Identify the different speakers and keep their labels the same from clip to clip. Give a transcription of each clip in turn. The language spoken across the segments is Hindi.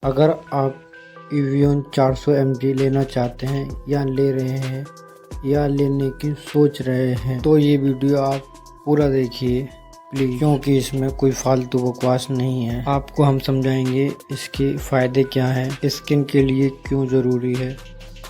Speaker 1: अगर आप एवियन 400 mg लेना चाहते हैं या ले रहे हैं या लेने की सोच रहे हैं तो ये वीडियो आप पूरा देखिए प्लीज, क्योंकि इसमें कोई फालतू बकवास नहीं है। आपको हम समझाएंगे इसके फायदे क्या हैं, स्किन के लिए क्यों ज़रूरी है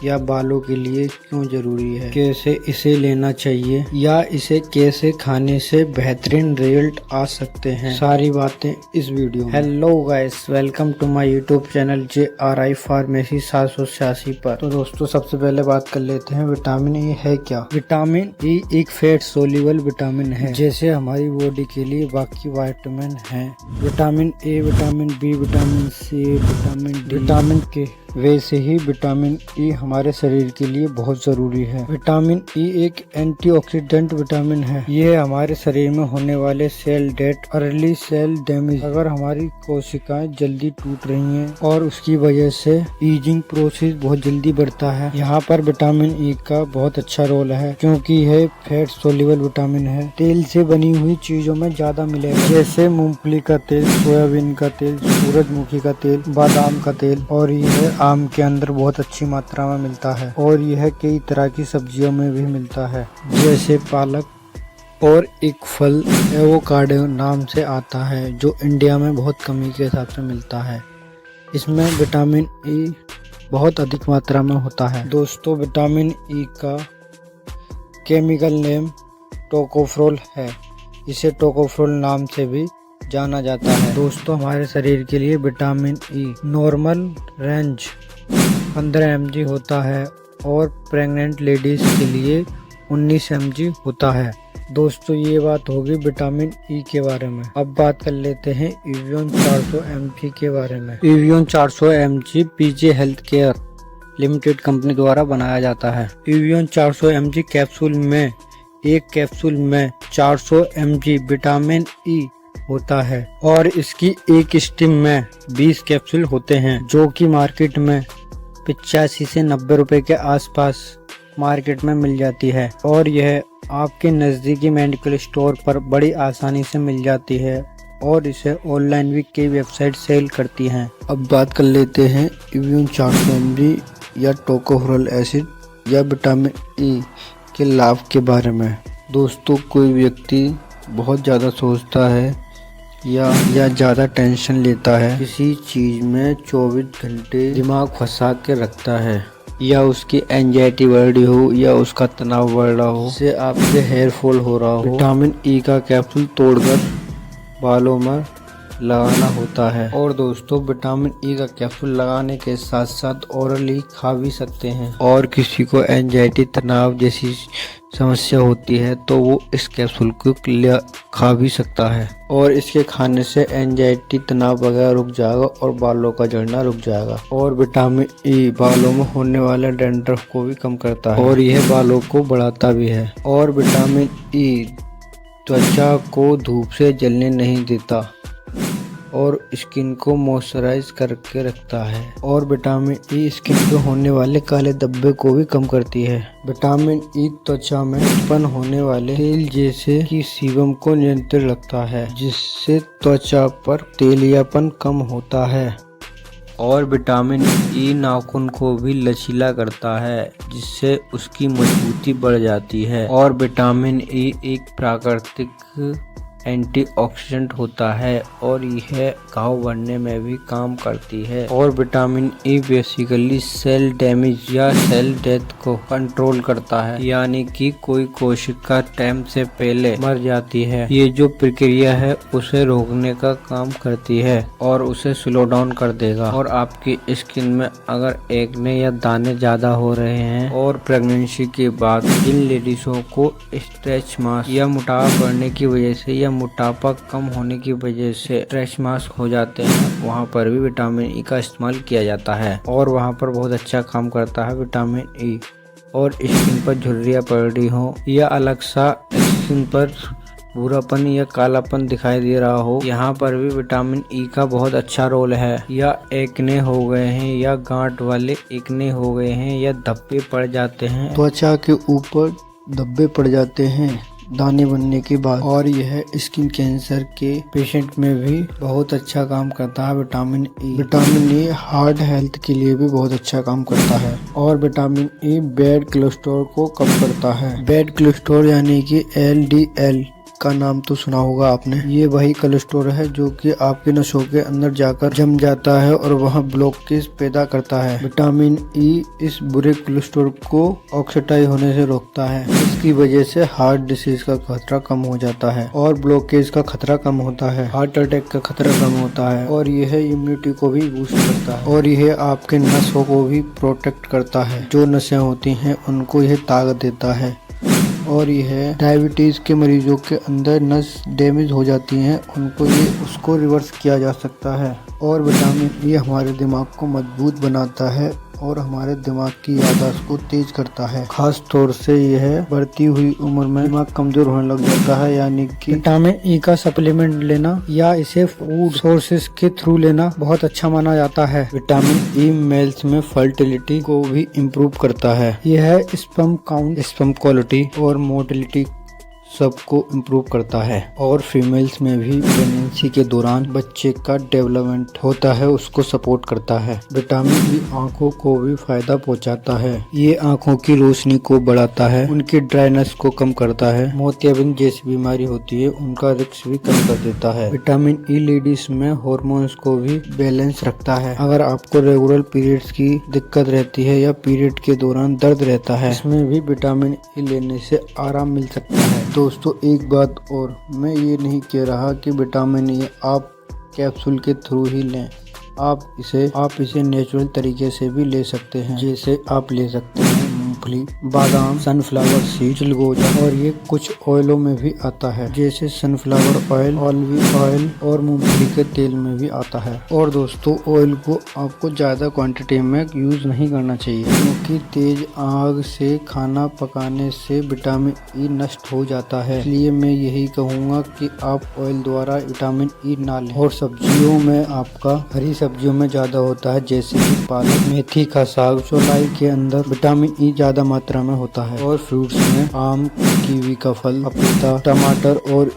Speaker 1: या बालों के लिए क्यों ज़रूरी है, कैसे इसे लेना चाहिए या इसे कैसे खाने से बेहतरीन रिजल्ट आ सकते हैं। सारी बातें इस वीडियो में। Hello guys, welcome to my YouTube channel JRI pharmacy 786 पर। तो दोस्तों, सबसे पहले बात कर लेते हैं विटामिन ए है क्या। विटामिन ए एक फैट सोल्यूबल विटामिन है, जैसे हमारी बॉडी के लिए बाकी विटामिन है। Vitamin A, vitamin B, vitamin C, vitamin D, vitamin K, वैसे ही विटामिन ई हमारे शरीर के लिए बहुत जरूरी है। विटामिन ई एक एंटीऑक्सीडेंट विटामिन है। ये हमारे शरीर में होने वाले cell death, early cell damage, अगर हमारी कोशिकाएं जल्दी टूट रही हैं और उसकी वजह से एजिंग प्रोसेस बहुत जल्दी बढ़ता है, यहाँ पर विटामिन ई का बहुत अच्छा रोल है, क्योंकि यह फैट सोल्यूबल विटामिन है। तेल से बनी हुई चीजों में ज्यादा मिलेगा, जैसे मूंगफली का तेल, सोयाबीन का तेल, सूरजमुखी का तेल, बादाम का तेल, और यह आम के अंदर बहुत अच्छी मात्रा में मिलता है और यह कई तरह की सब्जियों में भी मिलता है, जैसे पालक। और एक फल एवोकाडो नाम से आता है, जो इंडिया में बहुत कमी के हिसाब से मिलता है। इसमें विटामिन ई बहुत अधिक मात्रा में होता है। दोस्तों, विटामिन ई का केमिकल नेम टोकोफेरोल है। इसे टोकोफेरोल नाम से भी जाना जाता है। दोस्तों, हमारे शरीर के लिए vitamin E normal range 15 mg होता है और प्रेग्नेंट लेडीज के लिए 19 mg होता है। दोस्तों, ये बात होगी विटामिन ई के बारे में। अब बात कर लेते हैं एवियन 400 mg के बारे में। एवियन 400 mg पीजे हेल्थ केयर लिमिटेड कंपनी द्वारा बनाया जाता है। एवियन 400 mg कैप्सूल में, एक कैप्सूल में 400 mg विटामिन ई होता है और इसकी एक स्टीम में 20 कैप्सूल होते हैं, जो कि मार्केट में 85 से 90 रुपए के आसपास मार्केट में मिल जाती है और यह आपके नज़दीकी मेडिकल स्टोर पर बड़ी आसानी से मिल जाती है और इसे ऑनलाइन भी कई वेबसाइट सेल करती हैं। अब बात कर लेते हैं एवियन 400 mg या टोकोफेरोल एसिड या विटामिन ई के लाभ के बारे में। दोस्तों, कोई व्यक्ति बहुत ज़्यादा सोचता है या ज़्यादा टेंशन लेता है, किसी चीज़ में 24 घंटे दिमाग फंसा के रखता है, या उसकी एंजाइटी बढ़ रही हो या उसका तनाव बढ़ रहा हो, इससे आपके हेयर फॉल हो रहा हो, विटामिन ई का कैप्सूल तोड़कर बालों में लगाना होता है। और दोस्तों, विटामिन ई का कैप्सूल लगाने के साथ साथ ओरली खा भी सकते हैं। और किसी को एंजाइटी, तनाव जैसी समस्या होती है तो वो इस कैप्सूल को खा भी सकता है और इसके खाने से एंजाइटी, तनाव वगैरह रुक जाएगा और बालों का झड़ना रुक जाएगा। और विटामिन ई बालों में होने वाले डैंड्रफ को भी कम करता है और यह बालों को बढ़ाता भी है। और विटामिन ई त्वचा को धूप से जलने नहीं देता और स्किन को मॉइस्चराइज करके रखता है। और विटामिन ई स्किन पे होने वाले काले धब्बे को भी कम करती है। विटामिन ई त्वचा में उत्पन्न होने वाले तेल जैसे कि सीबम को नियंत्रित रखता है, जिससे त्वचा पर तेलियापन कम होता है। और विटामिन ई नाखून को भी लचीला करता है, जिससे उसकी मजबूती बढ़ जाती है। और विटामिन ई एक प्राकृतिक एंटीऑक्सीडेंट होता है और यह घाव बढ़ने में भी काम करती है। और vitamin E basically cell damage या सेल डेथ को कंट्रोल करता है, यानी कि कोई कोशिका टाइम से पहले मर जाती है, ये जो प्रक्रिया है उसे रोकने का काम करती है और उसे स्लो डाउन कर देगा। और आपकी स्किन में अगर एक्ने या दाने ज्यादा हो रहे हैं और प्रेगनेंसी के बाद जिन लेडीजों को स्ट्रेच मार्क्स या मोटापा बढ़ने की वजह से या मोटापा कम होने की वजह से स्ट्रेच मार्क्स हो जाते हैं, वहाँ पर भी विटामिन ई का इस्तेमाल किया जाता है और वहाँ पर बहुत अच्छा काम करता है विटामिन ई। और स्किन पर झुर्रियाँ पड़ रही हो या अलग सा स्किन पर भूरापन या कालापन दिखाई दे रहा हो, यहाँ पर भी विटामिन ई का बहुत अच्छा रोल है। या एक्ने हो गए हैं या गांठ वाले एक्ने हो गए हैं या धब्बे पड़ जाते हैं, त्वचा के ऊपर धब्बे पड़ जाते हैं, दाने बनने के बाद। और यह स्किन कैंसर के पेशेंट में भी बहुत अच्छा काम करता है। विटामिन ई हार्ट हेल्थ के लिए भी बहुत अच्छा काम करता है। और विटामिन ई बैड कोलेस्ट्रॉल को कम करता है। बैड कोलेस्ट्रॉल यानी कि LDL का नाम तो सुना होगा आपने। ये वही कोलेस्ट्रॉल है जो कि आपके नसों के अंदर जाकर जम जाता है और वहाँ ब्लॉकेज पैदा करता है। विटामिन ई इस बुरे कोलेस्ट्रॉल को ऑक्सीडाइज होने से रोकता है। इसकी वजह से हार्ट डिसीज का खतरा कम हो जाता है और ब्लॉकेज का खतरा कम होता है। हार्ट अटैक का खतरा कम होता है और यह इम्यूनिटी को भी बूस्ट करता है और यह आपके नसों को भी प्रोटेक्ट करता है। जो नसें होती हैं उनको यह ताकत देता है। और यह डायबिटीज के मरीजों के अंदर नस डैमेज हो जाती हैं उनको उसको रिवर्स किया जा सकता है। और विटामिन ई हमारे दिमाग को मजबूत बनाता है और हमारे दिमाग की याददाश्त को तेज करता है। खास तौर से यह बढ़ती हुई उम्र में दिमाग कमजोर होने लग जाता है। यानी कि विटामिन ई का सप्लीमेंट लेना या इसे फूड सोर्सेज के थ्रू लेना बहुत अच्छा माना जाता है। विटामिन ई मेल्स में फर्टिलिटी को भी इम्प्रूव करता है। यह स्पर्म काउंट, स्पर्म क्वालिटी और मोटिलिटी सबको इम्प्रूव करता है। और फीमेल्स में भी प्रेगनेंसी के दौरान बच्चे का डेवलपमेंट होता है उसको सपोर्ट करता है। विटामिन ई आंखों को भी फायदा पहुंचाता है। ये आंखों की रोशनी को बढ़ाता है, उनकी ड्राइनेस को कम करता है। मोतियाबिंद जैसी बीमारी होती है उनका रिस्क भी कम कर देता है। विटामिन ई लेडीज में हार्मोन्स को भी बैलेंस रखता है। अगर आपको रेगुलर पीरियड्स की दिक्कत रहती है या पीरियड के दौरान दर्द रहता है, इसमें भी विटामिन ई लेने से आराम मिल सकता है। दोस्तों एक बात और, मैं ये नहीं कह रहा कि विटामिन ई आप कैप्सूल के थ्रू ही लें। आप इसे नेचुरल तरीके से भी ले सकते हैं। जैसे आप ले सकते हैं मूंगफली, बादाम, सनफ्लावर सीड, चिलगोजा और ये कुछ ऑयलों में भी आता है जैसे सनफ्लावर ऑयल, ऑलिव ऑयल और मूंगफली के तेल में भी आता है। और दोस्तों ऑयल को आपको ज्यादा क्वांटिटी में यूज नहीं करना चाहिए क्योंकि तेज आग से खाना पकाने से विटामिन ई नष्ट हो जाता है। इसलिए मैं यही कहूँगा कि आप ऑयल द्वारा विटामिन ई ना लें। और सब्जियों में आपका हरी सब्जियों में ज्यादा होता है जैसे कि पालक, मेथी का साग, चौलाई के अंदर विटामिन ई ज्यादा मात्रा में होता है। और फ्रूट्स में आम, कीवी का फल, पपीता, टमाटर और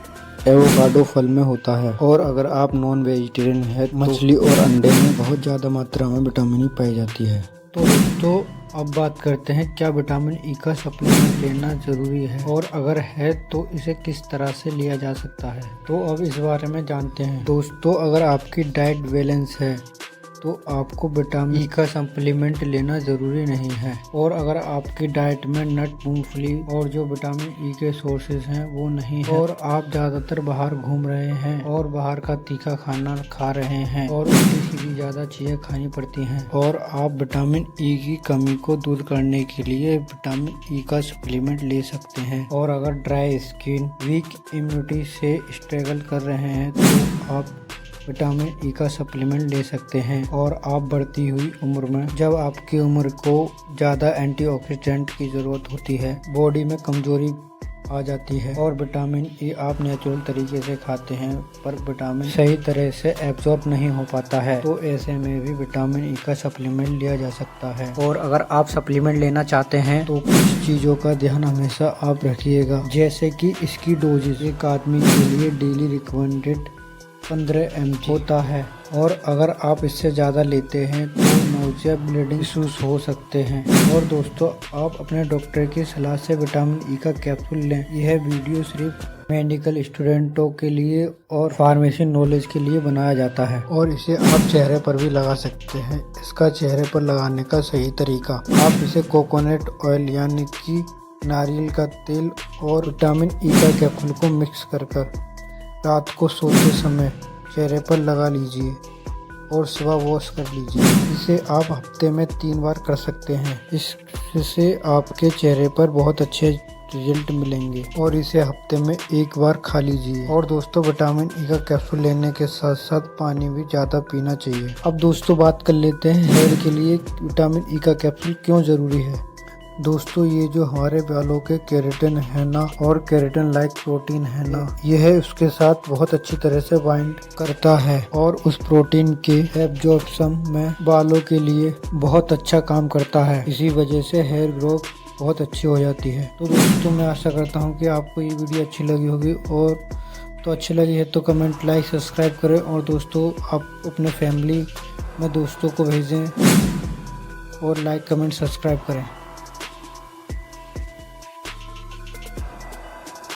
Speaker 1: एवोकाडो फल में होता है। और अगर आप नॉन वेजिटेरियन है तो मछली और अंडे में बहुत ज्यादा मात्रा में विटामिन ई पाई जाती है। तो दोस्तों अब बात करते हैं क्या विटामिन ई का सप्लीमेंट लेना जरूरी है और अगर है तो इसे किस तरह से लिया जा सकता है। तो अब इस बारे में जानते हैं। दोस्तों अगर आपकी डाइट बैलेंस है तो आपको विटामिन ई का सप्लीमेंट लेना जरूरी नहीं है। और अगर आपकी डाइट में नट, मूंगफली और जो विटामिन ई के सोर्सेज हैं वो नहीं है और आप ज्यादातर बाहर घूम रहे हैं और बाहर का तीखा खाना खा रहे हैं और उल्टी सीधी ज्यादा चीजें खानी पड़ती हैं और आप विटामिन ई की कमी को दूर करने के लिए विटामिन ई का सप्लीमेंट ले सकते हैं। और अगर ड्राई स्किन, वीक इम्यूनिटी से स्ट्रगल कर रहे हैं तो आप विटामिन ई का सप्लीमेंट ले सकते हैं। और आप बढ़ती हुई उम्र में जब आपकी उम्र को ज़्यादा एंटीऑक्सीडेंट की ज़रूरत होती है, बॉडी में कमजोरी आ जाती है और विटामिन ई आप नेचुरल तरीके से खाते हैं पर विटामिन सही तरह से एब्जॉर्ब नहीं हो पाता है, तो ऐसे में भी विटामिन ई का सप्लीमेंट लिया जा सकता है। और अगर आप सप्लीमेंट लेना चाहते हैं तो कुछ चीज़ों का ध्यान हमेशा आप रखिएगा जैसे कि इसकी डोजेज एक आदमी के लिए डेली रिकमेंडेड 15 mg होता है और अगर आप इससे ज़्यादा लेते हैं तो नोजिया, ब्लीडिंग इशूज हो सकते हैं। और दोस्तों आप अपने डॉक्टर की सलाह से विटामिन ई का कैप्सूल लें। यह वीडियो सिर्फ मेडिकल स्टूडेंटों के लिए और फार्मेसी नॉलेज के लिए बनाया जाता है और इसे आप चेहरे पर भी लगा सकते हैं। इसका चेहरे पर लगाने का सही तरीका, आप इसे कोकोनट ऑयल यानी कि नारियल का तेल और विटामिन ई का कैप्सूल को मिक्स कर रात को सोते समय चेहरे पर लगा लीजिए और सुबह वॉश कर लीजिए। इसे आप हफ्ते में 3 बार कर सकते हैं। इससे आपके चेहरे पर बहुत अच्छे रिजल्ट मिलेंगे और इसे हफ्ते में 1 बार खा लीजिए। और दोस्तों विटामिन ई का कैप्सूल लेने के साथ साथ पानी भी ज़्यादा पीना चाहिए। अब दोस्तों बात कर लेते हैं हेयर के लिए विटामिन ई का कैप्सूल क्यों ज़रूरी है। दोस्तों ये जो हमारे बालों के केराटिन है ना और केराटिन लाइक प्रोटीन है ना, यह उसके साथ बहुत अच्छी तरह से बाइंड करता है और उस प्रोटीन के एब्जॉर्प्शन में बालों के लिए बहुत अच्छा काम करता है। इसी वजह से हेयर ग्रोथ बहुत अच्छी हो जाती है। तो दोस्तों मैं आशा करता हूँ कि आपको ये वीडियो अच्छी लगी होगी, और तो अच्छी लगी है तो कमेंट, लाइक, सब्सक्राइब करें, और दोस्तों आप अपने फैमिली में दोस्तों को भेजें और लाइक, कमेंट, सब्सक्राइब करें।